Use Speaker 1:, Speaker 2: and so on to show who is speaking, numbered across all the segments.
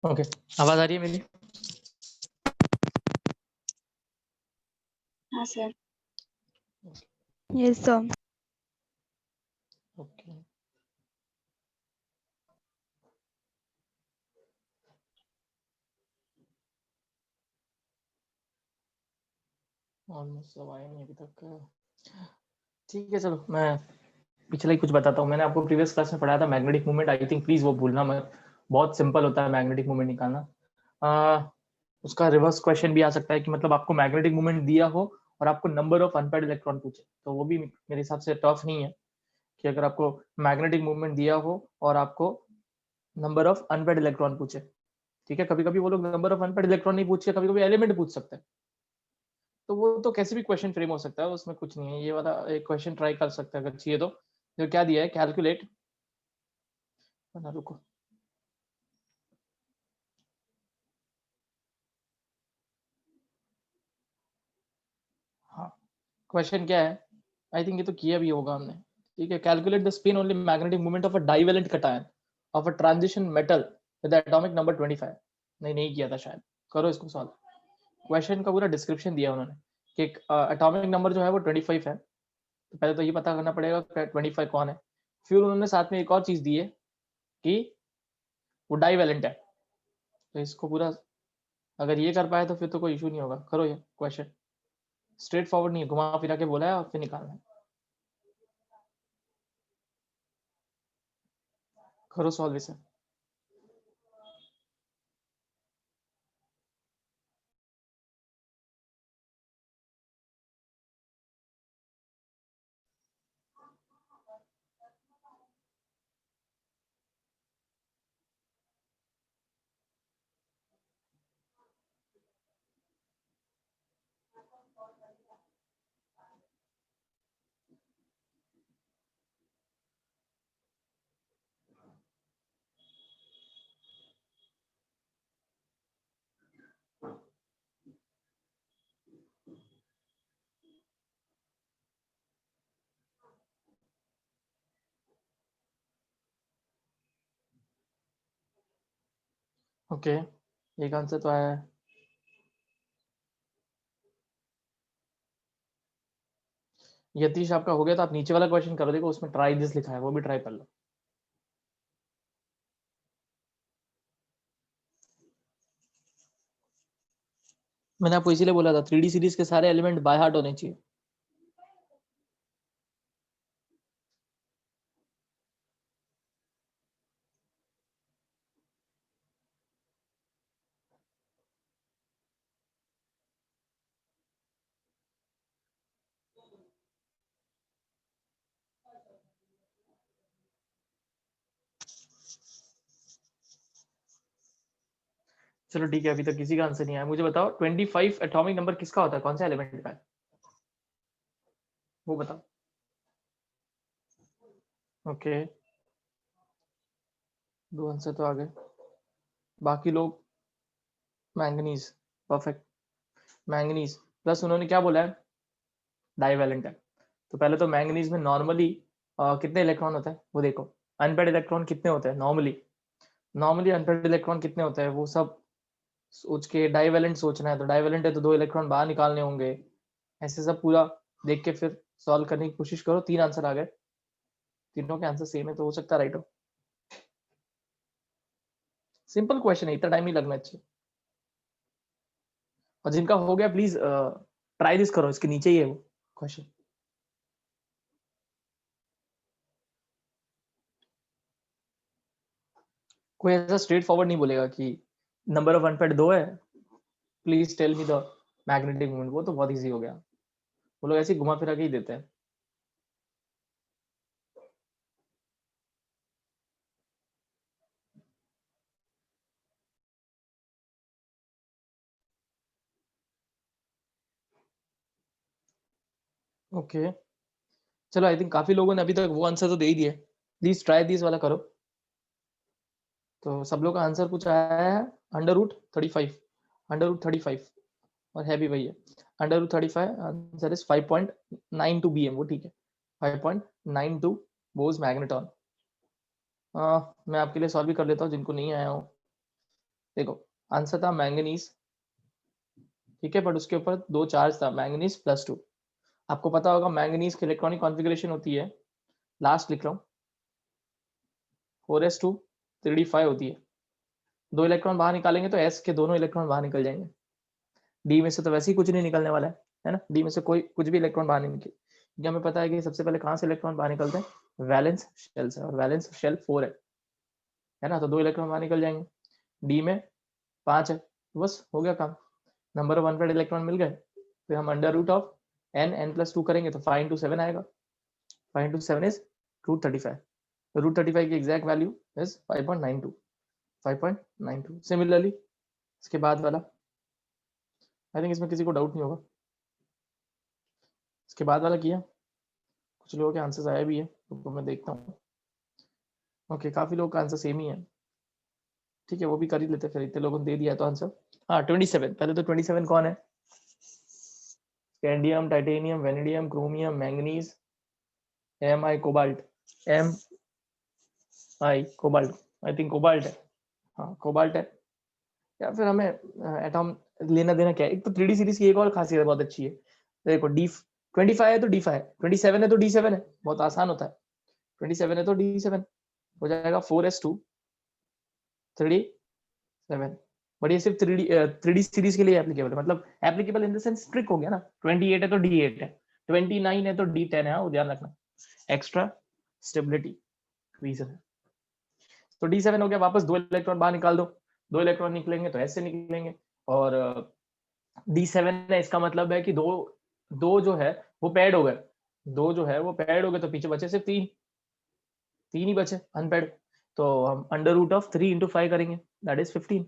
Speaker 1: Okay, आवाज आ रही है मेरी?
Speaker 2: हाँ sir.
Speaker 3: Yes sir.
Speaker 1: Okay, almost सब आए नहीं अभी तक। ठीक है, चलो मैं पिछले ही कुछ बताता हूँ। मैंने आपको प्रीवियस क्लास में पढ़ाया था magnetic movement, I think please वो भूलना मत, बहुत सिंपल होता है मैग्नेटिक मूवमेंट निकालना। उसका रिवर्स क्वेश्चन भी आ सकता है कि मतलब आपको मैग्नेटिक मूवमेंट दिया हो और आपको नंबर ऑफ अनपेयर्ड इलेक्ट्रॉन पूछे, तो वो भी मेरे हिसाब से टफ नहीं है कि अगर आपको मैग्नेटिक मूवमेंट दिया हो और आपको नंबर ऑफ अनपेयर्ड इलेक्ट्रॉन पूछे। ठीक है, कभी कभी वो लोग नंबर ऑफ अनपेयर्ड इलेक्ट्रॉन नहीं पूछे, कभी कभी एलिमेंट पूछ सकते हैं, तो वो तो कैसे भी क्वेश्चन फ्रेम हो सकता है, उसमें कुछ नहीं है। ये वाला एक क्वेश्चन ट्राई कर सकते हैं अगर चाहिए तो। जो क्या दिया है, कैलकुलेट, रुको, हाँ क्वेश्चन क्या है, आई थिंक ये तो किया भी होगा हमने। ठीक है, calculate the spin only magnetic movement of a divalent cation of a transition metal with atomic number 25। नहीं किया था शायद, करो इसको सॉल्व। क्वेश्चन का पूरा डिस्क्रिप्शन दिया उन्होंने कि एटॉमिक नंबर जो है वो 25 है, तो पहले तो ये पता करना पड़ेगा 25 कौन है। फिर उन्होंने साथ में एक और चीज दी है कि वो डाइवेलेंट है, तो इसको पूरा अगर ये कर पाए तो फिर तो कोई इशू नहीं होगा। करो ये क्वेश्चन, स्ट्रेट फॉरवर्ड नहीं है, घुमा फिरा के बोला है और फिर निकालना है। करो सॉल्व इसे। ओके, एक आंसर तो आया है। यतीश आपका हो गया, तो आप नीचे वाला क्वेश्चन करो, देखो उसमें ट्राई दिस लिखा है, वो भी ट्राई कर लो। मैंने आपको इसीलिए बोला था 3D सीरीज के सारे एलिमेंट बाय हार्ट होने चाहिए। चलो ठीक है, अभी तक किसी का आंसर नहीं आया। मुझे बताओ 25 एटॉमिक नंबर किसका होता है, कौन सा एलिमेंट का है, वो बताओ। ओके, दो आंसर तो आ गए, बाकी लोग मैंगनीज, परफेक्ट, मैंगनीज प्लस उन्होंने क्या बोला है, डाइवेलेंट है। तो पहले तो मैंगनीज में नॉर्मली कितने इलेक्ट्रॉन होते हैं वो देखो, अनपेयर्ड इलेक्ट्रॉन कितने होते हैं नॉर्मली, अनपेयर्ड इलेक्ट्रॉन कितने होते हैं वो सब सोच के डाइवेलेंट सोचना है, तो डाइवेलेंट है तो 2 इलेक्ट्रॉन बाहर निकालने होंगे, ऐसे सब पूरा देख के फिर सॉल्व करने की कोशिश करो। 3 आंसर आ गए, तीनों के आंसर सेम है, तो हो सकता है राइट हो। सिंपल क्वेश्चन है, इतना टाइम नहीं लगना चाहिए। और जिनका हो गया प्लीज ट्राई दिस करो, इसके नीचे ही है वो क्वेश्चन। कोई ऐसा स्ट्रेट फॉरवर्ड नहीं बोलेगा कि नंबर ऑफ अनपेयर्ड 2 है, please tell me the magnetic moment, वो तो बहुत इजी हो गया। वो लोग ऐसे ही घुमा फिरा के ही देते हैं। ओके, चलो आई थिंक काफी लोगों ने अभी तक वो आंसर तो दे ही दिए। प्लीज ट्राई दिस वाला करो। तो सब लोग का आंसर कुछ आया है, √35, √35, और है भी वही है, √35। आंसर इज 5.92 BM, वो ठीक है, 5.92 बोज मैग्नेटॉन। मैं आपके लिए सॉल्व भी कर लेता हूँ जिनको नहीं आया हो। देखो आंसर था मैंगनीज, ठीक है, बट उसके ऊपर 2 चार्ज था, मैंगनीज +2। आपको पता होगा मैंगनीज की इलेक्ट्रॉनिक कॉन्फ़िगरेशन होती है, लास्ट लिख रहा हूँ, 4s2 3d5 होती है। 2 इलेक्ट्रॉन बाहर निकालेंगे तो s के दोनों इलेक्ट्रॉन बाहर निकल जाएंगे। डी में से तो वैसे ही कुछ नहीं निकलने वाला है ना, डी में से कोई कुछ भी इलेक्ट्रॉन बाहर नहीं निकले, क्योंकि हमें पता है कि सबसे पहले कहाँ से इलेक्ट्रॉन बाहर निकलते हैं, वैलेंस शेल से, और वैलेंस शेल 4 है ना, तो 2 इलेक्ट्रॉन बाहर निकल जाएंगे। डी में 5 है, बस हो गया काम, नंबर ऑफ अनपेयर्ड इलेक्ट्रॉन मिल गए। फिर हम अंडर रूट ऑफ n+2 करेंगे तो 5 × 7 आएगा, 5 × 7 इज √35, √35 की एग्जैक्ट वैल्यू इज 5.92। सिमिलरली इसके बाद वाला, आई थिंक इसमें किसी को डाउट नहीं होगा, इसके बाद वाला किया, कुछ लोगों के आंसर्स आया भी है तो मैं देखता हूँ। ओके, काफी लोगों का आंसर सेम ही है, ठीक है, वो भी कर ही लेते, फिर इतने लोगों ने दे दिया तो आंसर। हाँ 27, पहले तो 27 कौन है, scandium, titanium, vanadium, chromium, manganese, Mi cobalt, Mi cobalt, I think cobalt है, हाँ कोबाल्ट है। या फिर हमें एटॉम लेना देना क्या है, एक तो 3D सीरीज की एक और खासियत बहुत अच्छी है, देखो D25 है तो D5, 27 है तो D7 है, बहुत आसान होता है, 27 है तो D7 हो जाएगा, 4s2 3d7। बट ये सिर्फ 3D सीरीज के लिए एप्लीकेबल है, मतलब applicable in the sense trick हो गया ना, 28 है तो D8 है, 29 है तो D10 है, वो ध्यान रखना, एक्स्ट्रा स्टेबिलिटी रीजन है। तो D7 हो गया, वापस 2 इलेक्ट्रॉन बाहर निकाल दो, 2 इलेक्ट्रॉन निकलेंगे तो ऐसे निकलेंगे, और D7 है, इसका मतलब है कि दो जो है वो पैड हो गए, दो जो है वो पैड हो गए, तो पीछे बचे सिर्फ 3 ही बचे अनपैड, तो हम अंडर रूट ऑफ 3 × 5 करेंगे, दैट इज 15,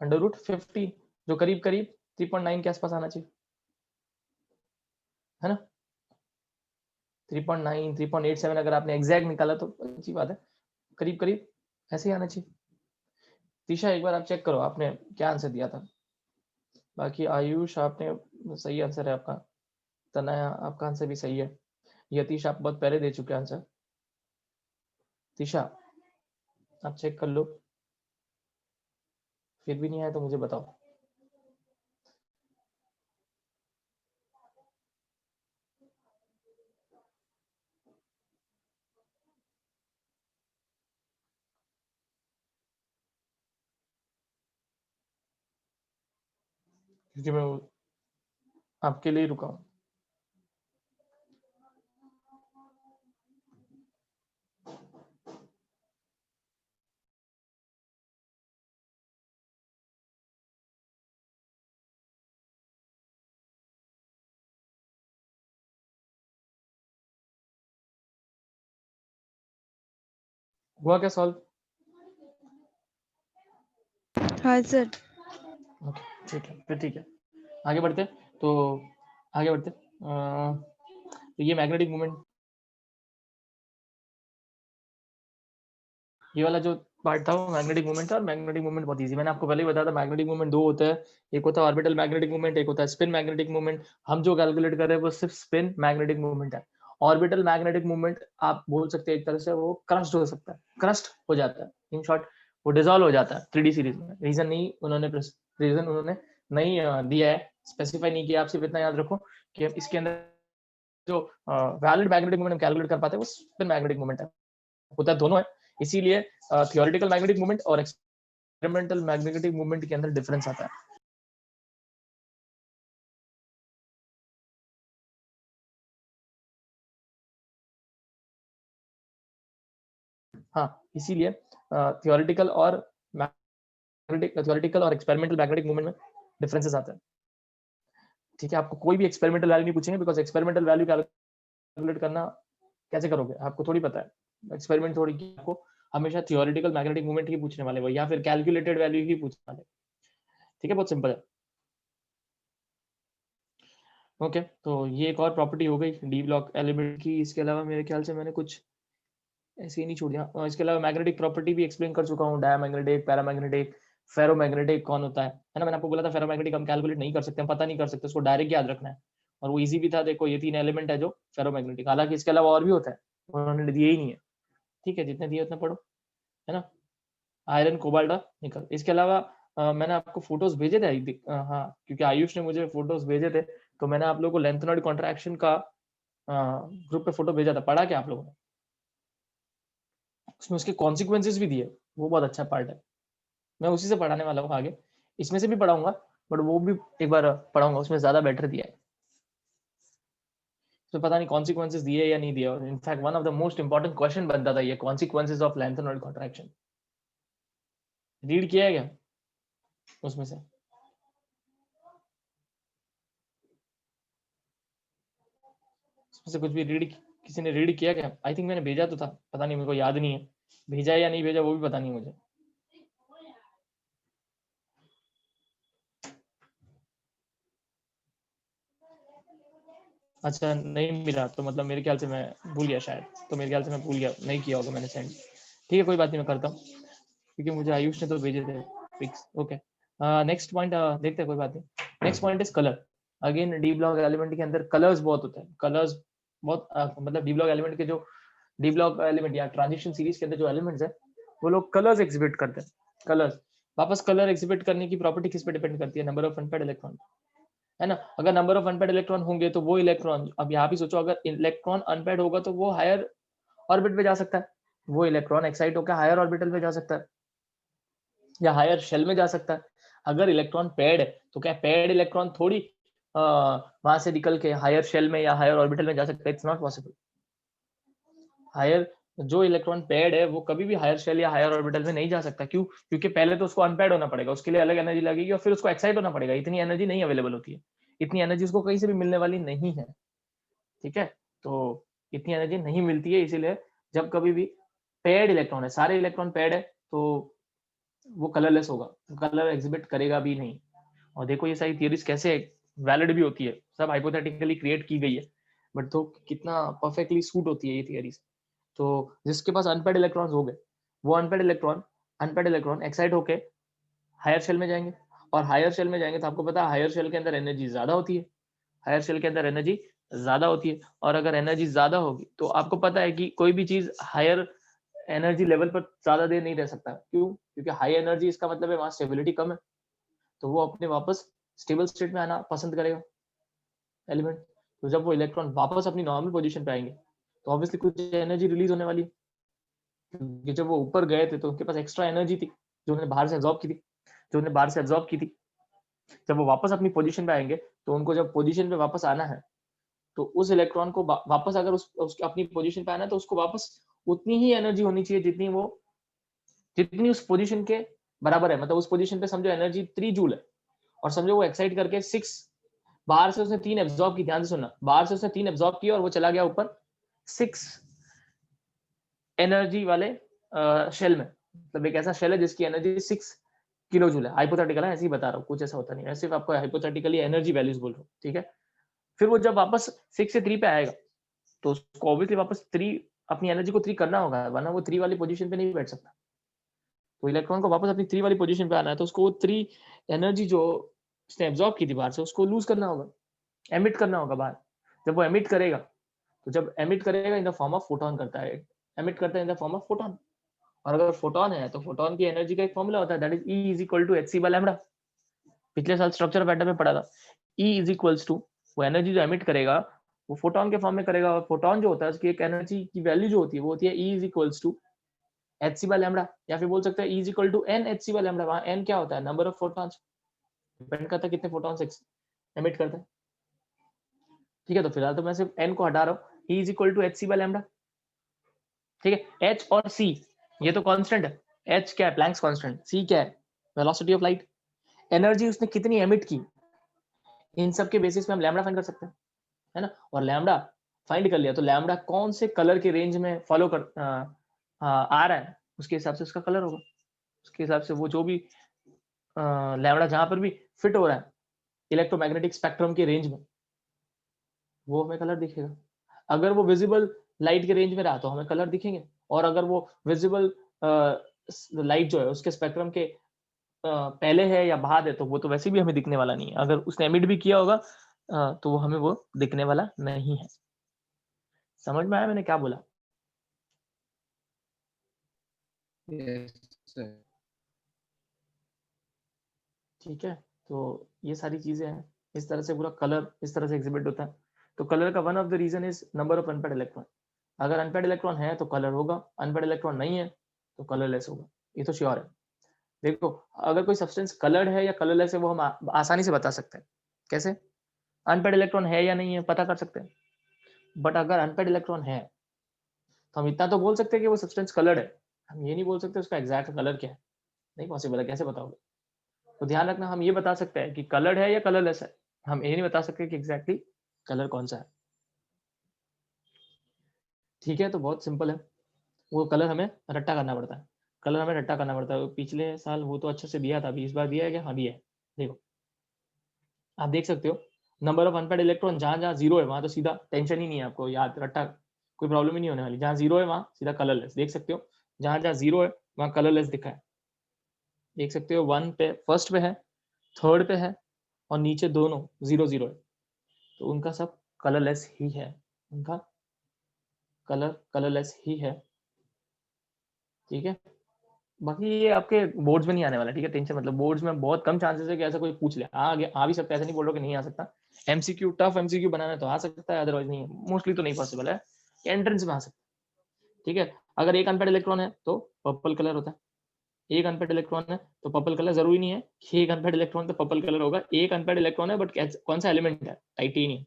Speaker 1: अंडर रूट 15, जो करीब करीब 3.9 के आसपास आना चाहिए, है ना, 3.9 3.87, अगर आपने एग्जैक्ट निकाला तो अच्छी बात है, करीब करीब ऐसे ही आना चाहिए। तीशा एक बार आप चेक करो आपने क्या आंसर दिया था, बाकी आयुष आपने सही आंसर है आपका, तनया आपका आंसर भी सही है, यतीश आप बहुत पहले दे चुके आंसर, तीशा आप चेक कर लो, फिर भी नहीं आया तो मुझे बताओ। क्योंकि मैं आपके लिए रुका हूँ। हुआ क्या सॉल्व?
Speaker 2: हाँ सर।
Speaker 1: ओके ठीक है, फिर ठीक है, आगे बढ़ते, तो आगे बढ़ते, तो ये मैग्नेटिक मोमेंट, ये वाला जो पार्ट था वो मैग्नेटिक मोमेंट था, और मैग्नेटिक मोमेंट बहुत इजी, मैंने आपको पहले ही बताया था, मैग्नेटिक मोमेंट दो होता है, एक होता है ऑर्बिटल मैग्नेटिक मोमेंट, एक होता है स्पिन मैग्नेटिक मोमेंट। हम जो कैलकुलेट कर रहे हैं वो सिर्फ स्पिन मैग्नेटिक मोमेंट है। ऑर्बिटल मैग्नेटिक मोमेंट आप बोल सकते हैं एक तरह से वो क्रस्ट हो सकता है, क्रस्ट हो जाता है, इन शॉर्ट वो डिजोल्व हो जाता है 3D सीरीज में, रीजन उन्होंने नहीं दिया है, स्पेसिफाई नहीं किया, आप सिर्फ इतना याद रखो कि इसके अंदर जो वैलिड मैग्नेटिक मोमेंट हम कैलकुलेट कर पाते हैं वो स्पिन मैग्नेटिक मोमेंट है, होता है दोनों है, इसीलिए थियोरेटिकल मैग्नेटिक मोमेंट और एक्सपेरिमेंटल मैग्नेटिक मोमेंट के अंदर डिफरेंस आता है। हाँ इसीलिए थियोरेटिकल और एक्सपेरिमेंटल मैग्नेटिक मोमेंट में डिफरेंसेस आते हैं, ठीक है। आपको कोई भी एक्सपेरिमेंटल वैल्यू नहीं पूछेंगे, बिकॉज एक्सपेरिमेंटल वैल्यू कैलकुलेट करना कैसे करोगे, आपको थोड़ी पता है, एक्सपेरिमेंट थोड़ी की, आपको हमेशा थियोरेटिकल मैग्नेटिक मोमेंट ही पूछने वाले वो, या फिर कैलकुलेटेड वैल्यू ही पूछने वाले, ठीक है, बहुत सिंपल है। ओके तो ये एक और प्रॉपर्टी हो गई डी ब्लॉक एलिमेंट की, इसके अलावा मेरे ख्याल से मैंने कुछ ऐसे ही नहीं छोड़ दिया, इसके अलावा मैग्नेटिक प्रॉपर्टी भी एक्सप्लेन कर चुका हूँ, डायमैग्नेटिक, पैरामैग्नेटिक, फेरोमैग्नेटिक कौन होता है ना, मैंने आपको बोला था फेरोमैग्नेटिक हम कैलकुलेट नहीं कर सकते, हम पता नहीं कर सकते, उसको डायरेक्ट याद रखना है, और वो इजी भी था, देखो ये 3 एलिमेंट है जो फेरोमैग्नेटिक, हालांकि इसके अलावा और भी होता है, उन्होंने दिए ही नहीं है, ठीक है, जितने दिए उतने पढ़ो, है ना। आयरन, कोबाल्ट और निकल। इसके अलावा मैंने आपको फोटोज भेजे थे, हाँ, क्योंकि आयुष ने मुझे फोटोज भेजे थे, तो मैंने आप लोगों को लेंथेनॉइड कॉन्ट्रैक्शन का ग्रुप पे फोटो भेजा था, पढ़ा क्या आप लोगों ने? उसमें उसके कॉन्सिक्वेंसेस भी दिए, वो बहुत अच्छा पार्ट है। मैं उसी से पढ़ाने वाला हूँ आगे, इसमें से भी पढ़ाऊंगा, बट वो भी एक बार पढ़ाऊंगा, उसमें ज्यादा बेटर दिया है। तो पता नहीं कॉन्सिक्वेंसेस दिए या नहीं दिए, और in fact one of the most important question बनता था ये, consequences of lanthanoid contraction. Read किया है क्या उसमें से? उसमें से कुछ भी रीड, किसी ने रीड किया क्या? आई थिंक मैंने भेजा तो था, पता नहीं, मेरे को याद नहीं है भेजा या नहीं भेजा, वो भी पता नहीं मुझे। अच्छा, नहीं मिला तो मतलब मेरे ख्याल से मैं भूल गया शायद, तो मेरे ख्याल से मैं भूल गया, नहीं किया होगा मैंने सेंड। ठीक है, कोई बात नहीं, मैं करता हूँ, क्योंकि मुझे आयुष ने तो भेजे थे पिक्स। ओके, नेक्स्ट पॉइंट देखते हैं, कोई बात नहीं। Next point is colour. Again D block element के अंदर कलर्स बहुत होते हैं, कलर्स बहुत मतलब डी ब्लॉक एलिमेंट के जो डी ब्लॉक एलिमेंट या ट्रांजिशन सीरीज के अंदर जो एलिमेंट्स है, वो लोग कलर्स एग्जिबिट करते हैं। कलर्स वापस कलर एग्जिबिट करने की प्रॉपर्टी किस पे डिपेंड करती है? नंबर ऑफ अनपेयर्ड इलेक्ट्रॉन, है ना। अगर नंबर ऑफ अनपेयर्ड इलेक्ट्रॉन होंगे तो वो इलेक्ट्रॉन, अब यहाँ भी सोचो, अगर इलेक्ट्रॉन अनपेयर्ड होगा तो वो हायर ऑर्बिट पे जा सकता है, वो इलेक्ट्रॉन एक्साइट होकर हायर ऑर्बिटल में जा सकता है या हायर शेल में जा सकता है। अगर इलेक्ट्रॉन पेयर्ड है तो क्या पेयर्ड इलेक्ट्रॉन थोड़ी वहां से निकल के हायर शेल में या हायर ऑर्बिटल में जा सकता है? It's not possible. हायर जो इलेक्ट्रॉन पेयर्ड है वो कभी भी हायर शेल या हायर ऑर्बिटल में नहीं जा सकता। क्यों? क्योंकि पहले तो उसको अनपेयर्ड होना पड़ेगा, उसके लिए अलग एनर्जी लगेगी, और फिर उसको एक्साइट होना पड़ेगा। इतनी एनर्जी नहीं अवेलेबल होती है, इतनी एनर्जी उसको कहीं से भी मिलने वाली नहीं है। ठीक है, तो इतनी एनर्जी नहीं मिलती है, इसीलिए जब कभी भी पेयर्ड इलेक्ट्रॉन है, सारे इलेक्ट्रॉन पेयर्ड है, तो वो कलरलेस होगा, कलर एग्जिबिट करेगा भी नहीं। और देखो ये सारी थियरीज कैसे वैलिड भी होती है, सब हाइपोथेटिकली क्रिएट की गई है, बट तो कितना परफेक्टली सूट होती है ये थियरीज। तो जिसके पास अनपेयर्ड इलेक्ट्रॉन्स हो गए, वो अनपेयर्ड इलेक्ट्रॉन एक्साइट होके हायर शेल में जाएंगे, और हायर शेल में जाएंगे तो आपको पता है हायर शेल के अंदर एनर्जी ज्यादा होती है, हायर शेल के अंदर एनर्जी ज्यादा होती है। और अगर एनर्जी ज्यादा होगी तो आपको पता है कि कोई भी चीज हायर एनर्जी लेवल पर ज्यादा देर नहीं रह सकता। क्यों? क्योंकि हाई एनर्जी इसका मतलब है वहां स्टेबिलिटी कम है, तो वो अपने वापस स्टेबल स्टेट में आना पसंद करेगा एलिमेंट। तो जब वो इलेक्ट्रॉन वापस अपनी नॉर्मल पोजीशन पे आएंगे तो ऑब्वियसली कुछ एनर्जी रिलीज होने वाली है, क्योंकि जब वो ऊपर गए थे तो उनके पास एक्स्ट्रा एनर्जी थी जो उन्होंने बाहर से एब्जॉर्ब की थी। जब वो वापस अपनी पोजीशन पे आएंगे तो उनको जब पोजीशन पे वापस आना है, तो उस इलेक्ट्रॉन को वापस अगर उसकी अपनी पोजीशन पे आना है तो उसको वापस उतनी ही एनर्जी होनी चाहिए जितनी उस पोजीशन के बराबर है। मतलब उस पोजीशन पे समझो एनर्जी 3 जूल है, और समझो वो एक्साइट करके 6, बाहर से उसने 3 एब्जॉर्ब की, ध्यान से सुनना, बाहर से उसने 3 एब्जॉर्ब की और वो चला गया ऊपर 6 एनर्जी वाले शेल में। मतलब एक ऐसा शेल है जिसकी एनर्जी 6 किलो जूल है। हाइपोथेटिकल है, ऐसे ही बता रहा हूँ, कुछ ऐसा होता नहीं है, सिर्फ आपको हाइपोथेटिकली एनर्जी वैल्यूज बोल रहा हूँ। ठीक है, फिर वो जब वापस 6 से 3 पे आएगा तो उसको ऑब्वियसली वापस 3, अपनी एनर्जी को 3 करना होगा, वरना वो 3 वाली पोजीशन पे नहीं बैठ सकता। तो इलेक्ट्रॉन को वापस अपनी 3 वाली पोजीशन पे आना है तो उसको वो 3 एनर्जी जो उसने एब्जॉर्ब की थी बाहर से, उसको लूज करना होगा, एमिट करना होगा बाहर। जब वो एमिट करेगा, तो जब एमिट करेगा in the form of photon करता है, एमिट करता है in the form of photon. और अगर फोटोन है तो फोटोन की एनर्जी का एक फॉर्मूला होता है, that is E is equal to hc by lambda. पिछले साल स्ट्रक्चर ऑफ एटम में पढ़ा था। E इज इक्वल्स टू, वो एनर्जी जो एमिट करेगा वो फोटोन के फॉर्म में करेगा, और फोटोन जो होता है उसकी एक एनर्जी की वैल्यू जो होती है वो होती है E is equals to hc by lambda, या फिर बोल सकते हैं E is equal to n hc by lambda. वहां n क्या होता है? नंबर ऑफ फोटॉन्स, डिपेंड करता है कितने फोटॉन्स एमिट करते हैं। ठीक है, तो फिलहाल तो मैं सिर्फ n को हटा रहा हूँ, E is equal to hc by lambda. ठीक है, h और c ये तो कांस्टेंट है। h क्या है? Planck's constant. c क्या है? Velocity of light. एनर्जी उसने कितनी एमिट की, इन सब के बेसिस पे हम लैम्डा फाइंड कर सकते हैं, है ना। और लैम्डा फाइंड कर लिया तो लैम्डा कौन से कलर के रेंज में फॉलो कर आ रहा है, उसके हिसाब से उसका कलर होगा। उसके हिसाब से वो जो भी लैम्डा जहां पर भी फिट हो रहा है इलेक्ट्रोमैग्नेटिक स्पेक्ट्रम के रेंज में, वो हमें कलर दिखेगा। अगर वो विजिबल लाइट के रेंज में रहा तो हमें कलर दिखेंगे, और अगर वो विजिबल लाइट जो है उसके स्पेक्ट्रम के पहले है या बाद है तो वो तो वैसे भी हमें दिखने वाला नहीं है। अगर उसने एमिट भी किया होगा तो वो हमें वो दिखने वाला नहीं है। समझ में आया मैंने क्या बोला?
Speaker 3: Yes sir.
Speaker 1: ठीक है, तो ये सारी चीजें हैं। इस तरह से पूरा कलर इस तरह से एग्जिबिट होता है। तो कलर का one of the reason is number of unpaid electron. अगर अनपेड इलेक्ट्रॉन है तो कलर होगा, अनपेड इलेक्ट्रॉन नहीं है तो कलरलेस होगा, ये तो श्योर है। देखो, अगर कोई सब्सटेंस कलर्ड है या कलरलेस है वो हम आसानी से बता सकते हैं। कैसे? अनपेड इलेक्ट्रॉन है या नहीं है पता कर सकते हैं। बट अगर अनपेड इलेक्ट्रॉन है तो हम इतना तो बोल सकते हैं कि वो सब्सटेंस कलर्ड है, हम ये नहीं बोल सकते उसका एग्जैक्ट कलर क्या है। नहीं पॉसिबल है, कैसे बताओगे? तो ध्यान रखना, हम ये बता सकते हैं कि कलर्ड है या कलरलेस है, हम ये नहीं बता सकते कि एग्जैक्टली कलर कौन सा है। ठीक है, तो बहुत सिंपल है। वो कलर हमें रट्टा करना पड़ता है, कलर हमें रट्टा करना पड़ता है। पिछले साल वो तो अच्छे से दिया था, अभी इस बार दिया है क्या? हाँ दिया है। देखो, आप देख सकते हो नंबर ऑफ अनपेड इलेक्ट्रॉन जहां जहां जीरो है वहां तो सीधा टेंशन ही नहीं है, आपको याद रट्टा कोई प्रॉब्लम ही नहीं होने वाली। जहां जीरो है वहां सीधा कलरलेस, देख सकते हो जहां जहां जीरो है वहां कलरलेस दिखा है। देख सकते हो वन पे फर्स्ट पे है, थर्ड पे है और नीचे दोनों जीरो जीरो है, तो उनका सब कलरलेस ही है, उनका कलर कलरलेस ही है। ठीक है, बाकी ये आपके बोर्ड्स में नहीं आने वाला, ठीक है, टेंशन मतलब। बोर्ड्स में बहुत कम चांसेस है कि ऐसा कोई पूछ ले। आ भी सकता है, ऐसा नहीं बोल रहा कि नहीं आ सकता। एमसीक्यू टफ एमसीक्यू बनाना तो आ सकता है, अदरवाइज नहीं है, मोस्टली तो नहीं पॉसिबल है। एंट्रेंस में आ सकता है। ठीक है, अगर एक अनपेड इलेक्ट्रॉन है तो पर्पल कलर होता है, एक अनपेड इलेक्ट्रॉन है तो पर्पल कलर। जरूरी नहीं है कि एक अनपेड इलेक्ट्रॉन तो पर्पल कलर होगा, एक अनपेड इलेक्ट्रॉन है बट कौन सा एलिमेंट है? टाइटेनियम।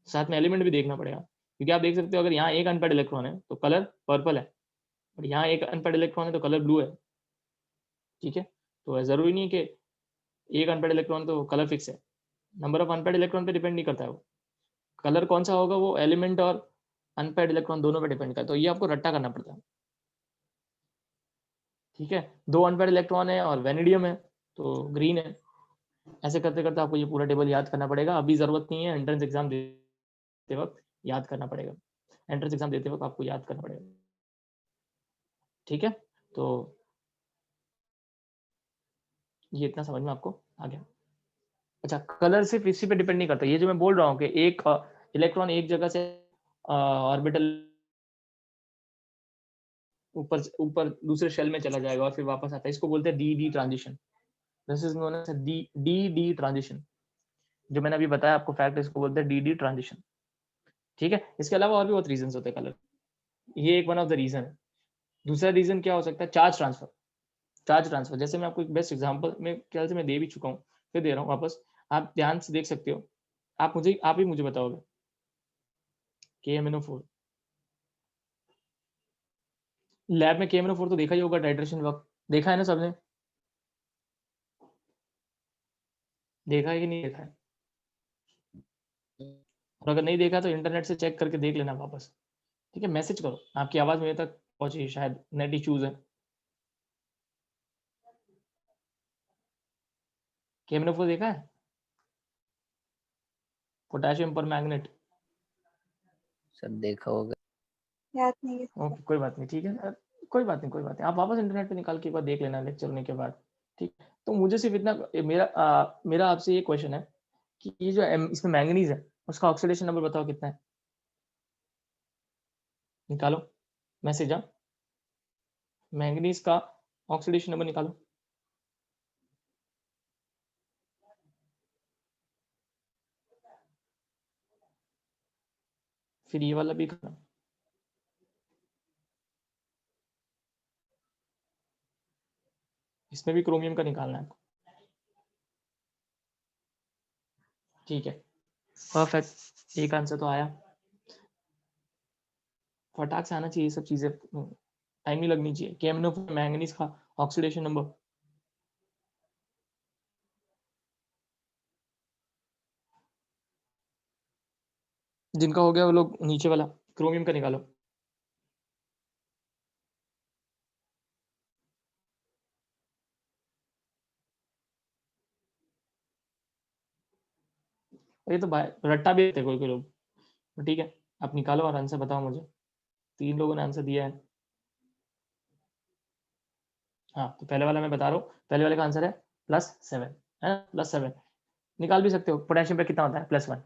Speaker 1: साथ में एलिमेंट भी देखना पड़ेगा, क्योंकि आप देख सकते हो अगर यहाँ एक अनपेड इलेक्ट्रॉन है तो कलर पर्पल है, और यहाँ एक अनपेड इलेक्ट्रॉन है तो कलर ब्लू है। ठीक है, तो जरूरी नहीं है कि एक अनपेड इलेक्ट्रॉन तो कलर फिक्स है, नंबर ऑफ अनपेड इलेक्ट्रॉन पे डिपेंड नहीं करता है वो। कलर कौन सा होगा वो एलिमेंट और अनपेड इलेक्ट्रॉन दोनों पे डिपेंड करता है, तो ये आपको रट्टा करना पड़ता है। ठीक है, दो अनपेड इलेक्ट्रॉन है और वेनेडियम है तो ग्रीन है। ऐसे करते करते आपको ये पूरा टेबल याद करना पड़ेगा, अभी जरूरत नहीं है, एंट्रेंस एग्जाम देते वक्त याद करना पड़ेगा, एंट्रेंस एग्जाम देते वक्त आपको याद करना पड़ेगा। ठीक है, तो ये इतना समझ में आपको आ गया। अच्छा, कलर सिर्फ इसी पे डिपेंड नहीं करता, ये जो मैं बोल रहा हूँ कि एक इलेक्ट्रॉन एक जगह से ऑर्बिटल ऊपर ऊपर दूसरे शेल में चला जाएगा और फिर वापस आता है, इसको बोलते हैं D D transition. This is known as D D D transition. जो मैंने अभी बताया आपको फैक्ट, इसको बोलते हैं डी डी ट्रांजिशन। ठीक है, इसके अलावा और भी बहुत रीजन होते हैं कलर, ये एक वन ऑफ द रीजन है। दूसरा रीजन क्या हो सकता है? Charge transfer. चार्ज ट्रांसफर जैसे मैं आपको एक बेस्ट एग्जांपल में ख्याल से मैं दे भी चुका हूँ, फिर दे रहा हूँ वापस। आप ध्यान से देख सकते हो, आप ही मुझे बताओगे KMnO4। लैब में KMnO4 तो देखा ही होगा, टाइट्रेशन वक्त देखा है ना सबने? देखा है कि नहीं देखा है? और अगर नहीं देखा तो इंटरनेट से चेक करके देख लेना वापस। ठीक है, मैसेज करो, आपकी आवाज मेरे तक पहुंची, शायद नेट इश्यूज है। KMnO4 देखा है? पोटेशियम पर मैग्नेट।
Speaker 3: सब देखा होगा,
Speaker 2: याद नहीं है।
Speaker 1: ओके, कोई बात नहीं, ठीक है, कोई बात नहीं, कोई बात नहीं, आप वापस इंटरनेट पे निकाल के एक बार देख लेना लेक्चर होने के बाद। ठीक, तो मुझे सिर्फ इतना मेरा आपसे ये क्वेश्चन है कि ये जो इसमें मैंगनीज है उसका ऑक्सीडेशन नंबर बताओ कितना है? निकालो मैसेज। मैंगनीज का ऑक्सीडेशन नंबर निकालो। फिर ये वाला भी करना, इसमें भी क्रोमियम का निकालना है आपको। ठीक है, परफेक्ट, एक आंसर तो आया। फटाक से आना चाहिए, सब चीजें टाइम नहीं लगनी चाहिए। KMnO4 मैंगनीज का ऑक्सीडेशन नंबर। जिनका हो गया वो लोग नीचे वाला क्रोमियम का निकालो। ये तो रट्टा भी देते कोई कोई लोग, तो ठीक है, आप निकालो और आंसर बताओ मुझे। 3 लोगों ने आंसर दिया है। हाँ, तो पहले वाला मैं बता रहा हूँ, पहले वाले का आंसर है +7, है ना? +7 निकाल भी सकते हो। पोटेशियम पे कितना होता है? +1।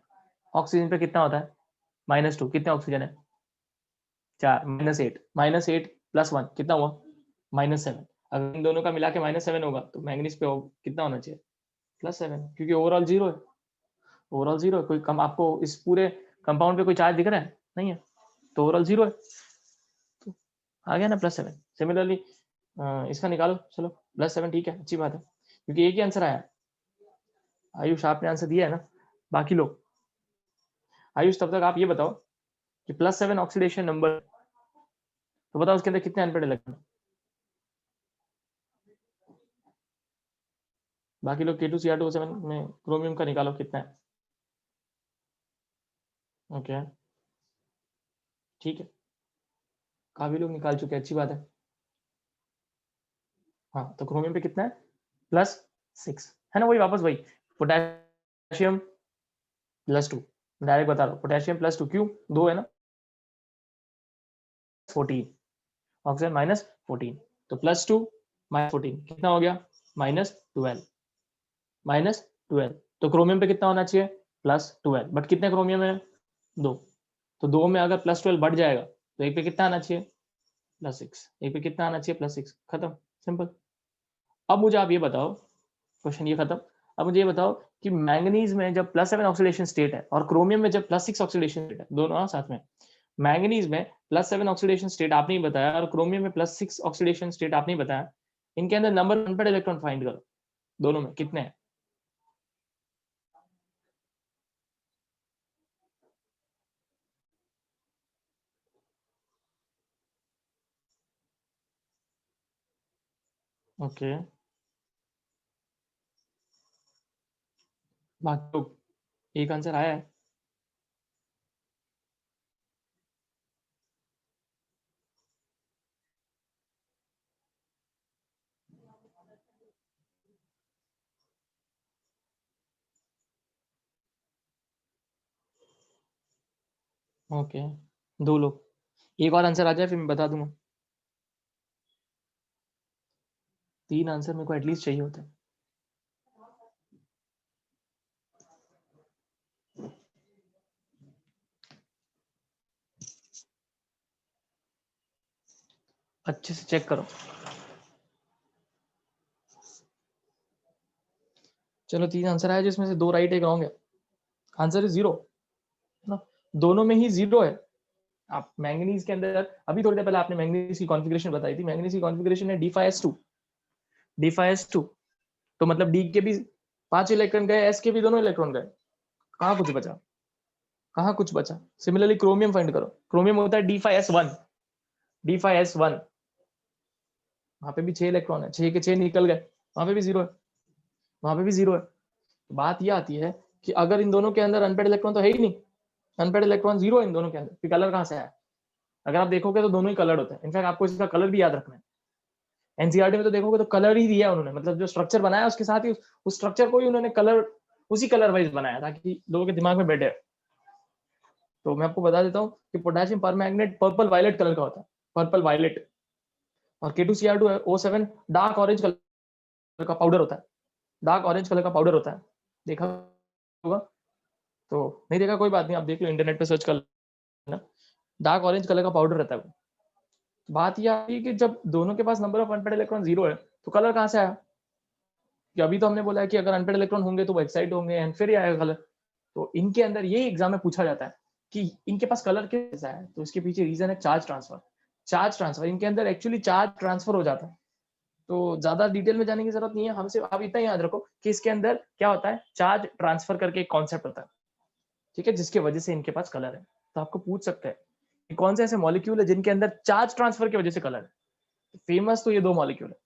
Speaker 1: ऑक्सीजन पे कितना होता है? -2। कितने ऑक्सीजन है? 4। -8, -8 +1 कितना हुआ? -7। अगर इन दोनों का मिला के -7 होगा तो मैंगनीज पे कितना होना चाहिए? +7 क्योंकि ओवरऑल 0 है, ओवरऑल 0 है। कोई कम आपको इस पूरे कंपाउंड पे कोई चार्ज दिख रहा है? नहीं है, तो ओवरऑल 0 है, तो आ गया ना +7। सिमिलरली इसका निकालो, चलो +7 ठीक है, अच्छी बात है, क्योंकि एक ही आंसर आया। आयुष आपने आंसर दिया है ना, बाकी लोग। आयुष तब तक आप ये बताओ कि +7 ऑक्सीडेशन नंबर, तो बताओ उसके अंदर कितने अनपेड इलेक्ट्रॉन। बाकी लोग K2Cr2O7 में क्रोमियम का निकालो कितना है। ओके ठीक है, काफी लोग निकाल चुके हैं, अच्छी बात है। हाँ तो क्रोमियम पे कितना है? +6 है ना, वही वापस वही। पोटेशियम +2, डायरेक्ट बता रहा हूँ, पोटेशियम +2 क्यों? 2 है ना, 14, ऑक्सीजन -14, तो +2 -14 कितना हो गया? -12, -12। तो क्रोमियम पे कितना होना चाहिए? +12, बट कितने क्रोमियम है? 2, तो 2 में अगर +12 बढ़ जाएगा तो एक पे कितना आना चाहिए? +6, एक पे कितना आना चाहिए? +6, खत्म, सिंपल। अब मुझे आप ये बताओ, क्वेश्चन ये खत्म। अब मुझे ये बताओ कि मैंगनीज में जब +7 ऑक्सीडेशन स्टेट है और क्रोमियम में जब +6 ऑक्सीडेशन स्टेट है, दोनों साथ में। मैंगनीज में +7 ऑक्सीडेशन स्टेट आपने ही बताया और क्रोमियम में +6 ऑक्सीडेशन स्टेट आपने ही बताया, इनके अंदर नंबर अनपेड इलेक्ट्रॉन फाइंड करो, दोनों में कितने हैं? ओके बाकी लोग, एक आंसर आया है। ओके 2 लोग, एक और आंसर आ जाए फिर मैं बता दूंगा। 3 आंसर मेरे को एटलीस्ट चाहिए होता है। अच्छे से चेक करो। चलो 3 आंसर आया जिसमें से 2 राइट एक रॉन्ग है, आंसर इज 0 ना, दोनों में ही 0 है। आप मैंगनीज के अंदर अभी थोड़ी देर पहले आपने मैंगनीज की कॉन्फ़िगरेशन बताई थी, मैंगनीज की कॉन्फ़िगरेशन है D5S2, D5S2, तो मतलब D के भी 5 इलेक्ट्रॉन गए, S के भी दोनों इलेक्ट्रॉन गए, कहाँ कुछ बचा? कहाँ कुछ बचा? सिमिलरली क्रोमियम फाइंड करो, क्रोमियम होता है D5S1, D5S1, वहां पे भी 6 इलेक्ट्रॉन है, 6 के 6 निकल गए, वहां पे भी 0 है, वहां पे भी 0 है। तो बात ये आती है कि अगर इन दोनों के अंदर अनपेड इलेक्ट्रॉन तो है ही नहीं, अनपेड इलेक्ट्रॉन 0 है इन दोनों के अंदर, फिर कलर कहाँ से आया? अगर आप देखोगे तो दोनों ही कलर्ड होते हैं, इनफैक्ट आपको इसका कलर भी याद रखना है। एनसीईआरटी में तो देखोगे तो कलर ही दिया है उन्होंने, मतलब जो स्ट्रक्चर बनाया उसके साथ ही उस स्ट्रक्चर को ही उन्होंने कलर, उसी कलर वाइज बनाया ताकि लोगों के दिमाग में बैठे। तो मैं आपको बता देता हूँ कि potassium permanganate purple violet colour का होता है, पर्पल वायलेट, और K2Cr2O7 डार्क ऑरेंज कलर का पाउडर होता है, डार्क ऑरेंज कलर का पाउडर होता है, देखा होगा? तो नहीं देखा कोई बात नहीं, आप देख लो, इंटरनेट पे सर्च कर लेना, डार्क ऑरेंज कलर का पाउडर रहता है वो। बात यह आई कि जब दोनों के पास नंबर ऑफ अनपेड इलेक्ट्रॉन 0 है तो कलर कहाँ से आया? कि अभी तो हमने बोला है कि अगर अनपेड इलेक्ट्रॉन होंगे तो वो एक्साइट होंगे एंड फिर आएगा कलर। तो इनके अंदर ये एग्जाम में पूछा जाता है कि इनके पास कलर कैसा है, तो इसके पीछे रीजन है चार्ज ट्रांसफर। चार्ज ट्रांसफर, इनके अंदर एक्चुअली चार्ज ट्रांसफर हो जाता है। तो ज्यादा डिटेल में जाने की जरूरत नहीं है, हमसे आप इतना याद रखो कि इसके अंदर क्या होता है, चार्ज ट्रांसफर करके एक कॉन्सेप्ट होता है, ठीक है, जिसके वजह से इनके पास कलर है। तो आपको पूछ सकते हैं कि कौन से ऐसे मॉलिक्यूल है जिनके अंदर चार्ज ट्रांसफर की वजह से कलर है। फेमस तो ये 2 मॉलिक्यूल है,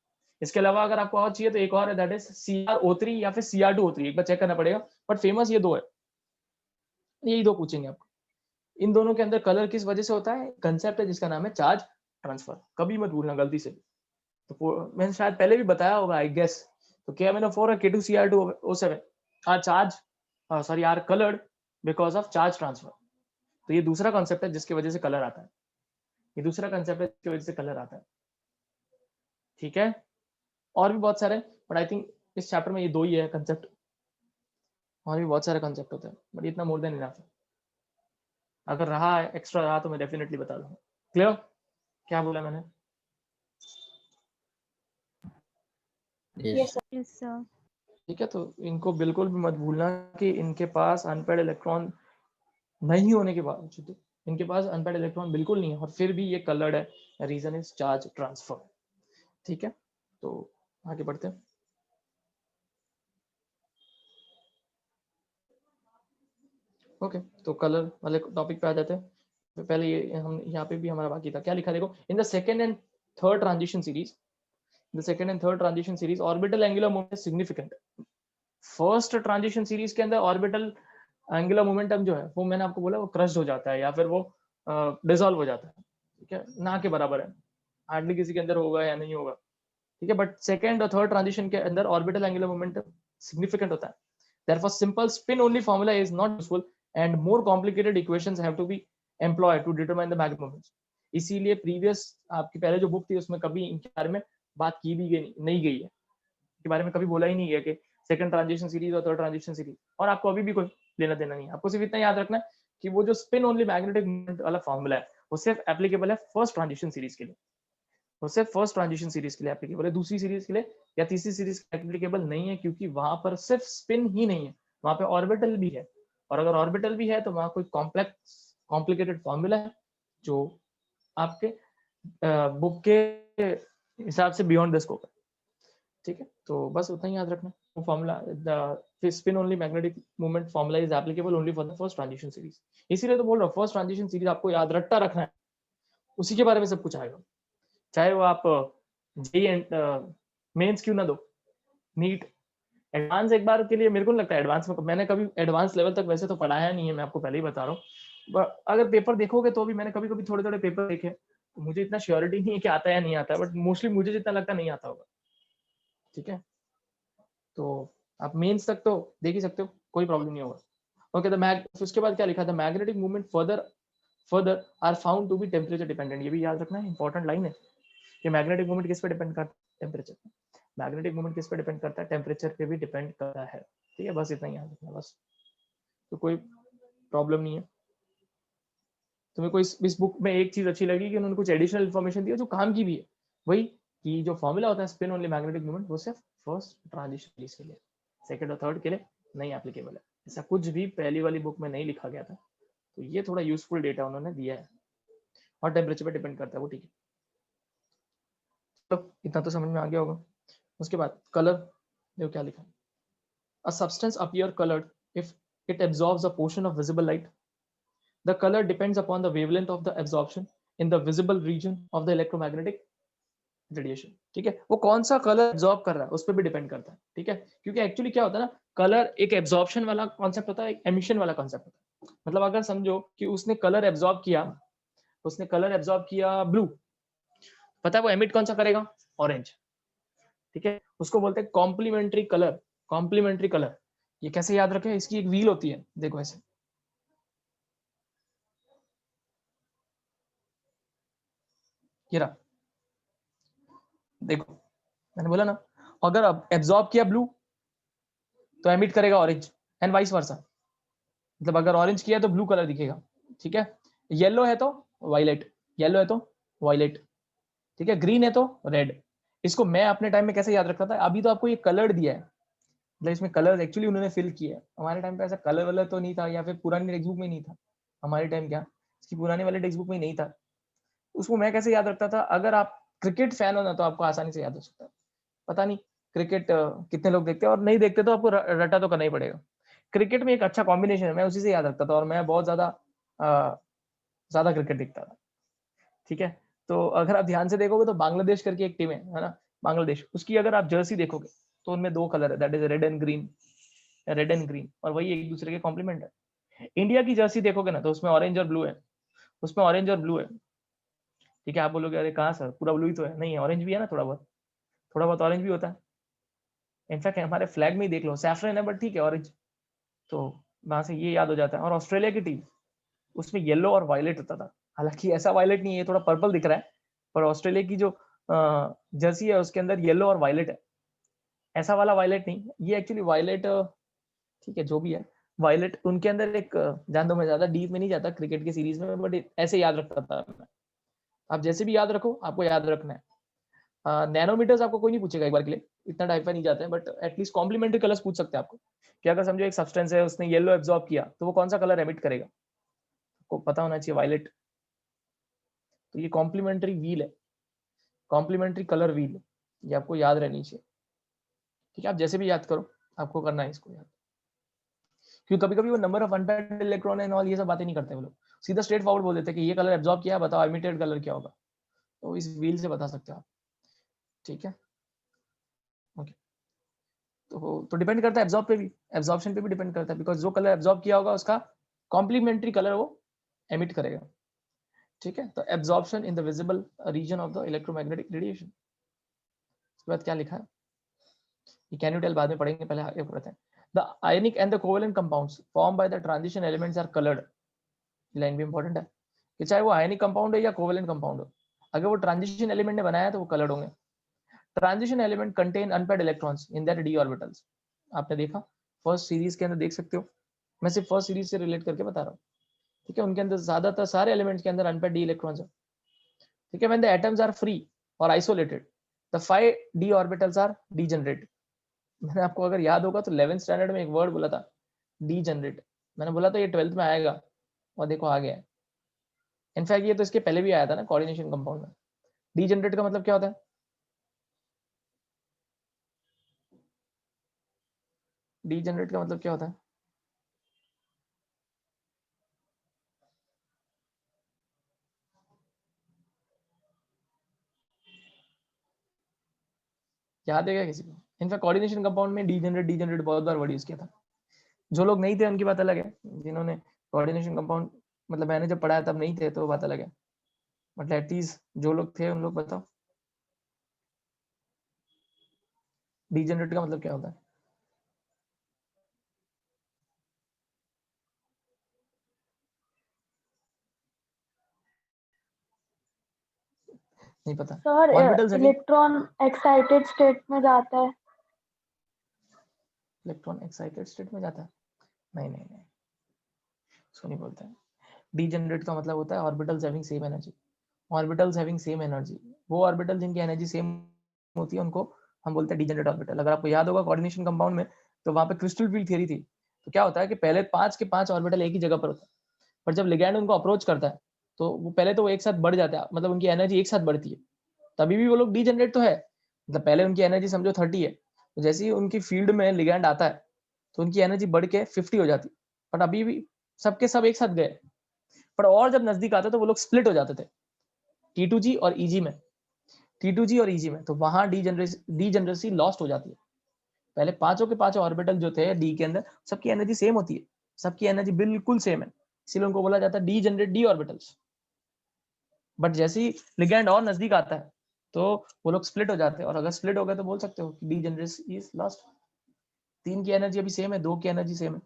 Speaker 1: इसके अलावा अगर आपको और चाहिए तो एक और है, दैट इज CrO3 या फिर Cr2O3, एक बार चेक करना पड़ेगा, बट फेमस ये 2 है, यही 2 पूछेंगे आपको। इन दोनों के अंदर कलर किस वजह से होता है? कंसेप्ट है जिसका नाम है चार्ज ट्रांसफर, कभी मत भूलना गलती से। तो मैंने शायद पहले भी बताया होगा आई गेस। तो KMnO4 और K2Cr2O7 are charge, sorry are coloured because of charge transfer. तो ये दूसरा कॉन्सेप्ट है जिसकी वजह से कलर आता है, ये दूसरा कॉन्सेप्ट है जिसकी वजह से कलर आता है, ठीक है। और भी बहुत सारे, बट आई थिंक इस चैप्टर में ये 2 ही है कंसेप्ट, और भी बहुत सारे कंसेप्ट होते हैं, बट इतना मोर देन इनफ है। अगर रहा एक्स्ट्रा रहा तो मैं डेफिनेटली बता दूंगा। क्लियर? क्या बोला मैंने?
Speaker 3: Yes.
Speaker 2: Yes, sir.
Speaker 4: Yes, sir.
Speaker 1: ठीक है, तो इनको बिल्कुल भी मत भूलना कि इनके पास अनपेड इलेक्ट्रॉन नहीं होने के बावजूद इनके पास अनपेड इलेक्ट्रॉन बिल्कुल नहीं है और फिर भी ये कलर्ड है, रीजन इज चार्ज ट्रांसफर। ठीक है, तो आगे बढ़ते हैं। ओके, तो कलर वाले टॉपिक पे आ जाते हैं। तो पहले ये हम यहाँ पे भी हमारा बाकी था, क्या लिखा देखो, in the second and third transition series, the second and third transition series orbital angular moment significant. First transition series के अंदर ऑर्बिटल एंगुलर मोमेंटम जो है वो मैंने आपको बोला वो क्रश हो जाता है या फिर वो डिसॉल्व हो जाता है। ठीक है, ना के बराबर है, हार्डली किसी के अंदर होगा या नहीं होगा। ठीक है, बट सेकेंड और थर्ड ट्रांजिशन के अंदर ऑर्बिटल एंगुलर मोमेंटम सिग्निफिकेंट होता है। Therefore, simple spin only formula is not useful and more complicated equations have to be employed to determine the magnetic moments. इसीलिए प्रीवियस आपकी पहले जो बुक थी उसमें कभी इनके बारे में बात की भी नहीं गई है, के बारे में कभी बोला ही नहीं गया कि सेकंड ट्रांजिशन सीरीज और थर्ड ट्रांजिशन सीरीज, और आपको अभी भी कोई लेना देना नहीं है। आपको सिर्फ इतना याद रखना है कि वो जो स्पिन ओनली मैग्नेटिक मोमेंट वाला फॉर्मूला है वो सिर्फ एप्लीकेबल है फर्स्ट ट्रांजिशन सीरीज के लिए, वो सिर्फ फर्स्ट ट्रांजिशन सीरीज के लिए एप्लीकेबल है, दूसरी सीरीज के लिए या तीसरी सीरीज के एप्लीकेबल नहीं है, क्योंकि वहां पर सिर्फ स्पिन ही नहीं है, वहां पे ऑर्बिटल भी है, और अगर ऑर्बिटल भी है तो वहां कोई कॉम्प्लिकेटेड फॉर्मूला है जो आपके बुक के हिसाब से बियॉन्ड द स्कोप है। ठीक है, तो बस उतना ही याद रखना, वो formula the spin only magnetic movement formula is applicable only for the first transition series. इसीलिए तो बोल रहा हूँ फर्स्ट ट्रांजिशन सीरीज आपको याद रट्टा रखना है, उसी के बारे में सब कुछ आएगा, चाहे वो आप जेई एंड मेंस क्यों ना दो, नीट एडवांस एक बार के लिए मेरे को नहीं लगता एडवांस में, मैंने कभी एडवांस लेवल तक वैसे तो पढ़ाया नहीं है, मैं आपको पहले ही बता रहा हूँ। अगर पेपर देखोगे तो भी मैंने कभी कभी थोड़े थोड़े पेपर देखे, तो मुझे इतना श्योरिटी नहीं है कि आता है या नहीं आता है, बट मोस्टली मुझे जितना लगता नहीं आता होगा। ठीक है, तो आप मेंस तक तो देख ही सकते हो, कोई प्रॉब्लम नहीं होगा। ओके, तो उसके बाद क्या लिखा था, magnetic movement further are found to be temperature dependent. ये भी याद रखना है, इंपॉर्टेंट लाइन है कि मैग्नेटिक मूवमेंट किस पे डिपेंड करता है, टेम्परेचर। मैग्नेटिक मूवमेंट किस पे डिपेंड करता है, टेम्परेचर पे भी डिपेंड करता है। ठीक है, बस इतना ही याद रखना बस, तो कोई प्रॉब्लम नहीं है। तुम्हें कोई इस बुक में एक चीज अच्छी लगी कि उन्होंने कुछ एडिशनल इन्फॉर्मेशन दी जो काम की भी है, वही कि जो फॉर्मूला होता है स्पिन ओनली मैग्नेटिक मूवमेंट वो सिर्फ फर्स्ट ट्रांजिशन के लिए, सेकंड और थर्ड के लिए नहीं एप्लीकेबल है। ऐसा कुछ भी पहली वाली बुक में नहीं लिखा गया था, तो ये थोड़ा यूजफुल डेटा उन्होंने दिया है, और टेम्परेचर पे डिपेंड करता है वो। ठीक है, तो इतना तो समझ में आ गया होगा। उसके बाद कलर देखो क्या लिखा, a substance appear colored if it absorbs a portion of visible light. The color depends upon the wavelength of the absorption in the visible region of the electromagnetic radiation. ठीक है, वो कौन सा कलर एब्जॉर्ब कर रहा है उस पर भी डिपेंड करता है। ठीक है, क्योंकि एक्चुअली क्या होता है ना, कलर एक एब्जॉर्प्शन वाला कॉन्सेप्ट होता है, एक एमिशन वाला कॉन्सेप्ट होता है। मतलब अगर समझो कि उसने कलर एब्जॉर्ब किया ब्लू, पता है वो एमिट कौन सा करेगा, ऑरेंज। ठीक है, उसको बोलते हैं कॉम्प्लीमेंट्री कलर। कॉम्प्लीमेंट्री कलर ये कैसे याद रखें, इसकी एक व्हील होती है, देखो ऐसे, ये रहा, देखो मैंने बोला ना, अगर अब एब्जॉर्ब किया ब्लू तो एमिट करेगा ऑरेंज, एंड वाइस वर्सा। मतलब अगर ऑरेंज किया तो ब्लू कलर दिखेगा। ठीक है, येलो है तो वायलेट, येलो है तो वायलेट। ठीक है, ग्रीन है तो रेड। इसको मैं अपने टाइम में कैसे याद रखता था, अभी तो आपको ये कलर दिया है, मतलब इसमें कलर एक्चुअली उन्होंने फिल किया है। हमारे टाइम पे ऐसा कलर वालर तो नहीं था, या फिर पुरानी टेक्स्ट बुक में नहीं था। हमारे टाइम क्या, इसकी पुराने वाले टेक्स्ट बुक में नहीं था। उसको मैं कैसे याद रखता था, अगर आप क्रिकेट फैन हो ना तो आपको आसानी से याद हो सकता है। पता नहीं क्रिकेट कितने लोग देखते हैं, और नहीं देखते तो आपको रटा तो करना ही पड़ेगा। क्रिकेट में एक अच्छा कॉम्बिनेशन है, मैं उसी से याद रखता था, और मैं बहुत ज्यादा क्रिकेट देखता था। ठीक है, तो अगर आप ध्यान से देखोगे तो बांग्लादेश करके एक टीम है ना, बांग्लादेश, उसकी अगर आप जर्सी देखोगे तो उनमें दो कलर है, that is red and green, और वही एक दूसरे के कॉम्प्लीमेंट है। इंडिया की जर्सी देखोगे ना तो उसमें ऑरेंज और ब्लू है, उसमें ऑरेंज और ब्लू है। ठीक है, आप बोलोगे अरे कहाँ सर पूरा ब्लू ही तो है, नहीं है, ऑरेंज भी है ना, थोड़ा बहुत ऑरेंज भी होता है। इनफैक्ट हमारे फ्लैग में ही देख लो, सैफरन है बट ठीक है ऑरेंज, तो वहां से ये याद हो जाता है। और ऑस्ट्रेलिया की टीम, उसमें येलो और वायलेट होता था, हालांकि ऐसा वायलेट नहीं है, थोड़ा पर्पल दिख रहा है, पर ऑस्ट्रेलिया की जो जर्सी है उसके अंदर येलो और वायलेट है, ऐसा वाला वायलेट नहीं, ये एक्चुअली वायलेट, ठीक है जो भी है वायलेट, उनके अंदर एक जान दो, मैं ज्यादा डीप में नहीं जाता क्रिकेट की सीरीज में, बट ऐसे याद रखता था मैं। आप जैसे भी याद रखो, आपको याद रखना है नैनोमीटर्स आपको कोई नहीं पूछेगा एक बार के लिए, इतना डाइफा नहीं जाते हैं, बट एटलीस्ट कॉम्प्लीमेंट्री कलर्स पूछ सकते हैं आपको कि अगर समझो एक सब्सटेंस है उसने येलो एब्जॉर्ब किया तो वो कौन सा कलर एमिट करेगा, आपको पता होना चाहिए वायलेट। तो ये कॉम्प्लीमेंट्री व्हील है, कॉम्प्लीमेंट्री कलर व्हील, ये आपको याद रहनी चाहिए। ठीक है, आप जैसे भी याद करो आपको करना है इसको याद, क्योंकि कभी कभी वो number of unpaired electron and all ये सब बातें नहीं करते वो लोग, सीधा स्ट्रेट फॉरवर्ड बोल देते हैं कि ये कलर एब्जॉर्ब किया, बताओ एमिटेड कलर क्या होगा, तो इस व्हील से बता सकते हो आप। ठीक है, ओके। तो डिपेंड करता है एब्जॉर्ब पे भी, एब्जॉर्प्शन पे भी डिपेंड करता है, बिकॉज जो कलर एब्जॉर्ब किया होगा उसका कॉम्प्लीमेंट्री कलर वो एमिट करेगा। ठीक है, तो absorption in the visible region of the electromagnetic radiation. उसके बाद क्या लिखा है, ये कैन यू टेल बाद में पढ़ेंगे, पहले आगे पढ़ते हैं। The ionic and the covalent compounds form by the transition elements are coloured. Line भी इंपॉर्टेंट है कि चाहे वो आयनिक कंपाउंड है या कोवेलेंट कंपाउंड हो, अगर वो ट्रांजिशन एलिमेंट ने बनाया है तो वो कलर्ड होंगे। Transition element contain unpaired electrons in that D orbitals. आपने देखा फर्स्ट सीरीज के अंदर, देख सकते हो, मैं सिर्फ फर्स्ट सीरीज से रिलेट करके बता रहा हूँ। ठीक है, उनके अंदर ज्यादातर सारे एलिमेंट्स के अंदर अनपेयर्ड डी इलेक्ट्रॉन्स है। ठीक है, when the atoms are free और isolated the 5 D orbitals are degenerate. मैंने आपको अगर याद होगा तो 11th स्टैंडर्ड में एक वर्ड बोला था, डीजेनरेट। मैंने बोला था ये 12th में आएगा और देखो आ गया है। इनफैक्ट ये तो इसके पहले भी आया था ना कोऑर्डिनेशन कंपाउंड में। डीजेनरेट का मतलब क्या होता है, डीजेनरेट का मतलब क्या होता है, याद है क्या किसी को? इनफैक्ट कोऑर्डिनेशन कंपाउंड में डीजेनरेट डीजेनरेट बहुत बार वर्ड यूज किया था। जो लोग नहीं थे उनकी बात अलग है, जिन्होंने कोऑर्डिनेशन कंपाउंड मतलब मैंने जब पढ़ाया तब नहीं थे तो बात अलग है, बट एटलीस्ट जो लोग थे उन लोग बताओ डीजेनरेट का मतलब क्या होता है। नहीं पता।
Speaker 2: Sir
Speaker 1: orbitals having,
Speaker 2: electron excited state में जाता है।
Speaker 1: इलेक्ट्रॉन एक्साइटेड स्टेट में जाता है, नहीं नहीं नहीं, उसको नहीं बोलते हैं। डीजेनरेट का मतलब होता है orbitals having same energy, orbitals having same energy, वो ऑर्बिटल जिनकी एनर्जी सेम होती है उनको हम बोलते हैं डीजेनरेट ऑर्बिटल। अगर आपको याद होगा कोऑर्डिनेशन कंपाउंड में तो वहां पे क्रिस्टल फील्ड थ्योरी थी, तो क्या होता है कि पहले 5 के 5 ऑर्बिटल एक ही जगह पर होता है, पर जब लिगैंड उनको अप्रोच करता है तो वो पहले तो वो एक साथ बढ़ जाता है, मतलब उनकी एनर्जी एक साथ बढ़ती है, तभी भी वो लोग डीजेनरेट तो है, मतलब पहले उनकी एनर्जी समझो 30 है, तो जैसे ही उनकी फील्ड में लिगैंड आता है तो उनकी एनर्जी बढ़ के 50 हो जाती है, बट अभी भी सबके सब एक साथ गए, पर और जब नजदीक आते तो वो लोग स्प्लिट हो जाते थे T2G और EG में, T2G और EG में, तो वहां डीजेनरेसी लॉस्ट हो जाती है। पहले पांचों के पांचों ऑर्बिटल जो थे डी के अंदर सबकी एनर्जी सेम होती है, सबकी एनर्जी बिल्कुल सेम है, इसीलिए उनको बोला जाता है डीजेनरेट डी ऑर्बिटल्स। बट जैसे ही लिगैंड और नजदीक आता है तो वो लोग स्प्लिट हो जाते हैं, और अगर स्प्लिट हो गए तो बोल सकते हो कि डीजेनरेसी इज लॉस्ट। 3 की एनर्जी अभी सेम है, 2 की एनर्जी सेम है।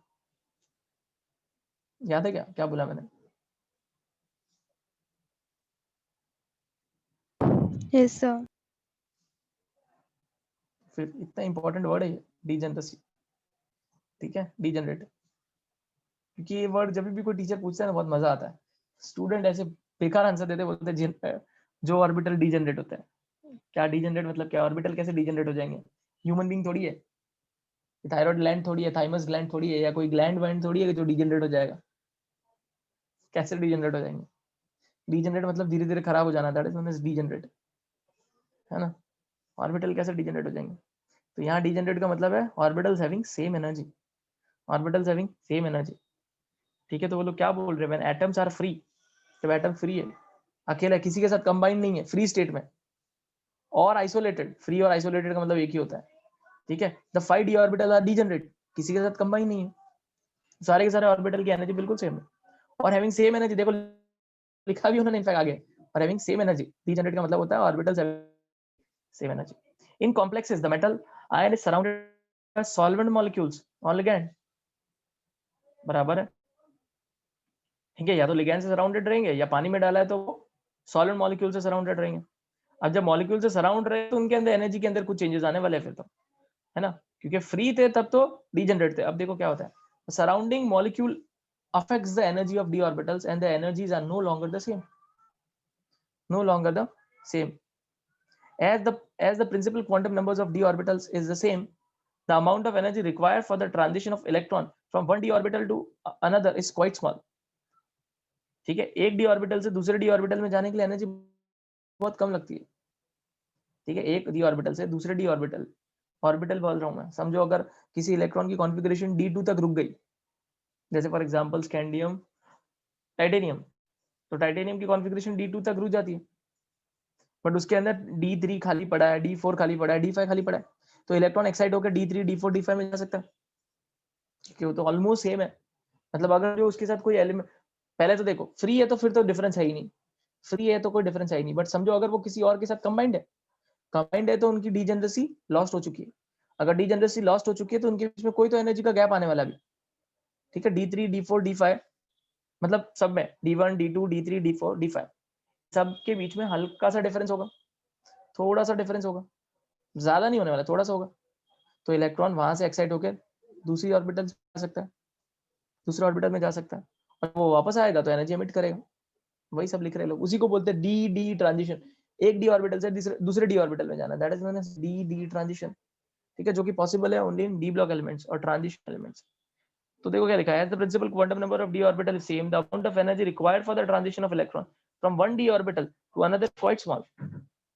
Speaker 1: याद है क्या क्या बोला मैंने?
Speaker 2: Yes sir.
Speaker 1: फिर इतना इंपॉर्टेंट वर्ड है डीजेनरेसी। ठीक है, डीजेनरेट, क्योंकि ये वर्ड जब भी कोई टीचर पूछता है ना बहुत मजा आता है, स्टूडेंट ऐसे बेकार आंसर देते, बोलते हैं जो ऑर्बिटल डीजेनरेट होता है। क्या डीजेनरेट मतलब क्या, ऑर्बिटल कैसे डीजेनरेट हो जाएंगे? ह्यूमन बीइंग थोड़ी है, थायराइड ग्लैंड थोड़ी है, थाइमस ग्लैंड थोड़ी है, या कोई ग्लैंड वैंड थोड़ी है जो डीजेनरेट हो जाएगा। कैसे डीजेनरेट हो जाएंगे? डीजेनरेट मतलब धीरे धीरे खराब हो जाना, that is known as degenerate, है ना। ऑर्बिटल कैसे डीजेनरेट हो जाएंगे? तो यहाँ डीजेनरेट का मतलब है orbitals having same energy, orbitals having same energy. ठीक है, तो वो लोग क्या बोल रहे हैं, व्हेन एटम्स आर फ्री, जब एटम फ्री है, अकेला किसी के साथ कंबाइन नहीं है, फ्री स्टेट में, और आइसोलेटेड, फ्री और आइसोलेटेड का मतलब एक ही होता है। ठीक है, the 5 D orbital are degenerate, किसी के साथ कंबाइन नहीं है, सारे के सारे ऑर्बिटल की एनर्जी बिल्कुल सेम है, और हैविंग सेम एनर्जी, देखो लिखा भी उन्होंने इनफैक्ट आगे, और हैविंग सेम एनर्जी, डीजेनरेट का मतलब होता है orbitals having same energy. In complexes the metal ion is surrounded by solvent molecules on ligand, बराबर है। ठीक है, या तो लिगैंड से सराउंडेड रहेंगे, या पानी में डाला है तो सॉलिड मॉलिक्यूल से सराउंडेड रहेंगे। अब जब मॉलिक्यूल से सराउंड रहे तो उनके अंदर एनर्जी के अंदर कुछ चेंजेस आने वाले हैं फिर तो, है ना, क्योंकि फ्री थे तब तो डीजेनरेट थे। अब देखो क्या होता है, surrounding molecule affects the energy of d orbitals and the energies are no longer the same, no longer the same as the as the principal quantum numbers of d orbitals is the same, the amount of energy required for the transition of electron from one d orbital to another is quite small. ठीक है, एक D orbital से दूसरे D orbital में जाने के लिए energy बहुत कम लगती है. ठीक है, एक डी ऑर्बिटल से दूसरे डी ऑर्बिटल बोल रहा हूं मैं, समझो अगर किसी इलेक्ट्रॉन की कॉन्फ़िगरेशन d2 तक रुक गई, जैसे फॉर एग्जांपल स्कैंडियम, टाइटेनियम, तो टाइटेनियम की कॉन्फ़िगरेशन d2 तक रुक जाती है, बट उसके अंदर d3 खाली पड़ा है, d4 खाली पड़ा है, d5 खाली पड़ा है, तो इलेक्ट्रॉन एक्साइट होकर d3 d4 d5 में जा सकता है, क्यों? तो ऑलमोस्ट सेम है. मतलब अगर जो उसके साथ कोई एलिमेंट, पहले तो देखो फ्री है तो फिर तो डिफरेंस है ही नहीं, फ्री है तो कोई डिफरेंस है ही नहीं, बट समझो अगर वो किसी और के साथ कंबाइंड है तो उनकी डीजेनरेसी लॉस्ट हो चुकी है. अगर डीजेनरेसी लॉस्ट हो चुकी है तो उनके बीच में कोई तो एनर्जी का गैप आने वाला भी. ठीक है, d3 d4 d5 मतलब सब में d1 d2 d3 d4 d5 सब के बीच में हल्का सा डिफरेंस होगा, थोड़ा सा डिफरेंस होगा, ज्यादा नहीं होने वाला, थोड़ा सा होगा. तो इलेक्ट्रॉन वहां से एक्साइट होकर दूसरी ऑर्बिटल जा सकता है, दूसरे ऑर्बिटल में जा सकता है, और वो वापस आएगा तो एनर्जी एमिट करेगा. वही सब लिख रहे लोग, उसी को बोलते हैं डी डी ट्रांजिशन. एक डी ऑर्बिटल से दूसरे डी ऑर्बिटल में जाना, that is known as D D transition. ठीक है, जो कि पॉसिबल है only in D block elements और ट्रांजिशन एलिमेंट्स. तो देखो क्या लिखा है, the principal quantum number of D orbital is same, the amount of energy required for the transition of electron from one D orbital to another quite small.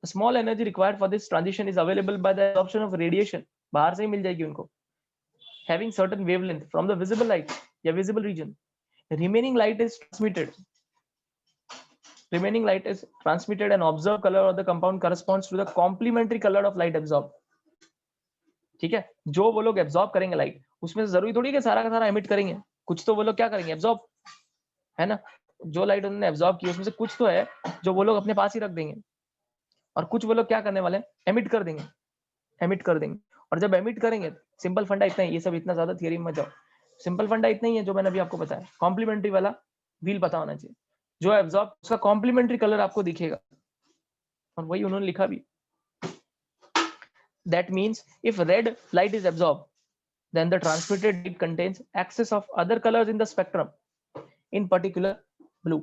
Speaker 1: The small energy required for this transition is available by the absorption of radiation, बाहर से ही मिल जाएगी उनको, having certain wavelength from the visible light या visible region. Remaining light is transmitted. Remaining light is transmitted and observed color of the compound corresponds to the complementary color of light absorbed. ठीक है, जो वो लोग absorb करेंगे light, उसमें से जरूरी थोड़ी कि सारा का सारा एमिट करेंगे, कुछ तो वो लोग क्या करेंगे, एब्जॉर्ब, है ना. जो लाइट उन्होंने एब्जॉर्ब की उसमें से कुछ तो है जो वो लोग अपने पास ही रख देंगे, और कुछ वो लोग क्या करने वाले हैं, एमिट कर देंगे, एमिट कर देंगे. और जब एमिट करेंगे, सिंपल फंडा इतना ही, ये सब इतना ज्यादा थियरी में मत जाओ, सिंपल फंडा इतना ही है जो मैंने अभी आपको बताया, कॉम्प्लीमेंट्री वाला व्हील पता होना चाहिए. जो एब्जॉर्ब उसका कॉम्प्लीमेंट्री कलर आपको दिखेगा, और वही उन्होंने लिखा भी. That means if red light is absorb, then the transmitted light contains excess of other colours in the spectrum, in particular blue.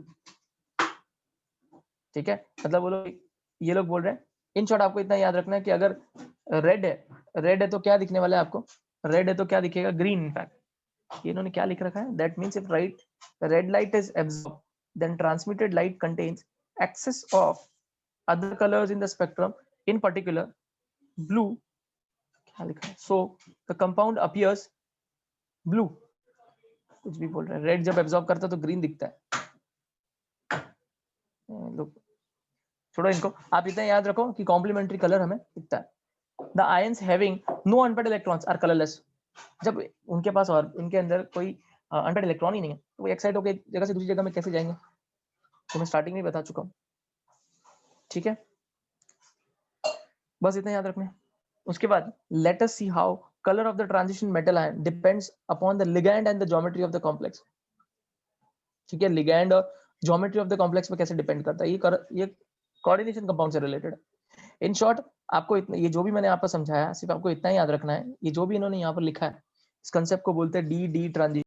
Speaker 1: ठीक है, मतलब वो लोग, ये लोग बोल रहे हैं, इन शॉर्ट आपको इतना याद रखना है कि अगर रेड है तो क्या दिखने वाला है आपको, रेड है तो क्या दिखेगा, ग्रीन. इनफैक्ट इन्होंने क्या लिख रखा है, that means if red light is absorb, then transmitted light contains excess of other colours in the spectrum, in particular blue. क्या लिखा है, so the compound appears blue. कुछ भी बोल रहे हैं, रेड जब एब्जॉर्ब करता है तो ग्रीन दिखता है. लोग छोड़ो इनको, आप इतना याद रखो कि कॉम्प्लीमेंट्री कलर हमें दिखता है. The ions having no unpaid electrons are colourless. जब उनके पास और उनके अंदर कोई अनपेड इलेक्ट्रॉन ही नहीं है, तो वो एक्साइट होकर एक जगह से दूसरी जगह में कैसे जाएंगे, तो मैं स्टार्टिंग में बता चुका हूँ. ठीक है, बस इतना याद रखना है. उसके बाद let us see how colour of the transition metal ion depends upon the ligand and the geometry of the complex. ठीक है, लिगैंड और ज्योमेट्री ऑफ द कॉम्प्लेक्स पे कैसे डिपेंड करता है, ये कोऑर्डिनेशन कंपाउंड से रिलेटेड है. इन शॉर्ट आपको इतना, ये जो भी मैंने आपको समझाया, सिर्फ आपको इतना ही याद रखना है, ये जो भी इन्होंने यहाँ पर लिखा है, इस कंसेप्ट को बोलते हैं डी डी ट्रांजिशन.